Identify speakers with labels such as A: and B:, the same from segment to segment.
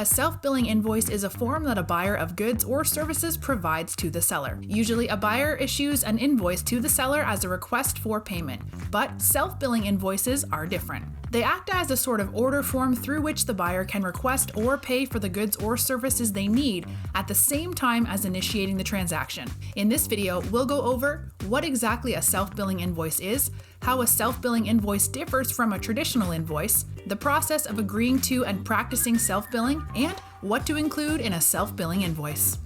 A: A self-billing invoice is a form that a buyer of goods or services provides to the seller. Usually, a buyer issues an invoice to the seller as a request for payment, but self-billing invoices are different. They act as a sort of order form through which the buyer can request or pay for the goods or services they need at the same time as initiating the transaction. In this video, we'll go over what exactly a self-billing invoice is, how a self-billing invoice differs from a traditional invoice, the process of agreeing to and practicing self-billing, and what to include in a self-billing invoice.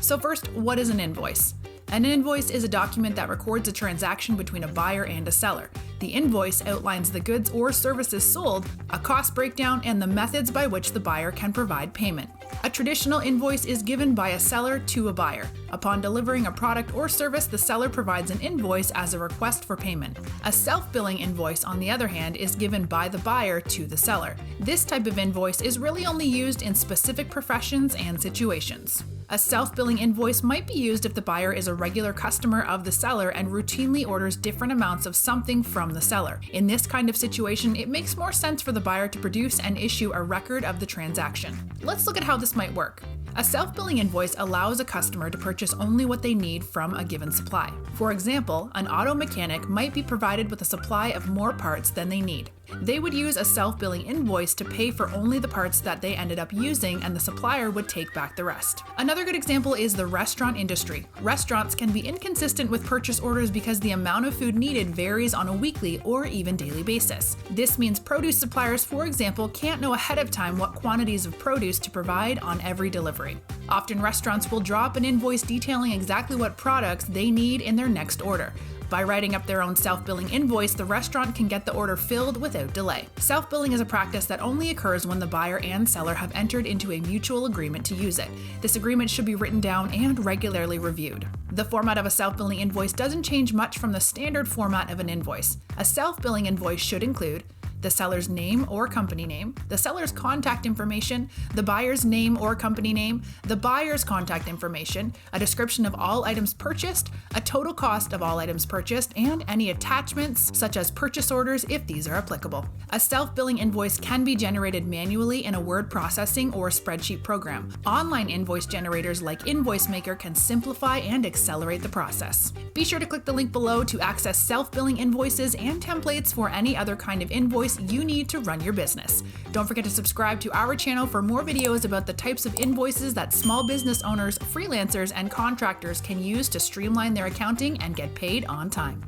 A: So first, what is an invoice? An invoice is a document that records a transaction between a buyer and a seller. The invoice outlines the goods or services sold, a cost breakdown, and the methods by which the buyer can provide payment. A traditional invoice is given by a seller to a buyer. Upon delivering a product or service, the seller provides an invoice as a request for payment. A self-billing invoice, on the other hand, is given by the buyer to the seller. This type of invoice is really only used in specific professions and situations. A self-billing invoice might be used if the buyer is a regular customer of the seller and routinely orders different amounts of something from the seller. In this kind of situation, it makes more sense for the buyer to produce and issue a record of the transaction. Let's look at how this might work. A self-billing invoice allows a customer to purchase only what they need from a given supply. For example, an auto mechanic might be provided with a supply of more parts than they need. They would use a self-billing invoice to pay for only the parts that they ended up using, and the supplier would take back the rest. Another good example is the restaurant industry. Restaurants can be inconsistent with purchase orders because the amount of food needed varies on a weekly or even daily basis. This means produce suppliers, for example, can't know ahead of time what quantities of produce to provide on every delivery. Often restaurants will drop an invoice detailing exactly what products they need in their next order. By writing up their own self-billing invoice, the restaurant can get the order filled without delay. Self-billing is a practice that only occurs when the buyer and seller have entered into a mutual agreement to use it. This agreement should be written down and regularly reviewed. The format of a self-billing invoice doesn't change much from the standard format of an invoice. A self-billing invoice should include the seller's name or company name, the seller's contact information, the buyer's name or company name, the buyer's contact information, a description of all items purchased, a total cost of all items purchased, and any attachments such as purchase orders if these are applicable. A self-billing invoice can be generated manually in a word processing or spreadsheet program. Online invoice generators like Invoice Maker can simplify and accelerate the process. Be sure to click the link below to access self-billing invoices and templates for any other kind of invoice you need to run your business. Don't forget to subscribe to our channel for more videos about the types of invoices that small business owners, freelancers, and contractors can use to streamline their accounting and get paid on time.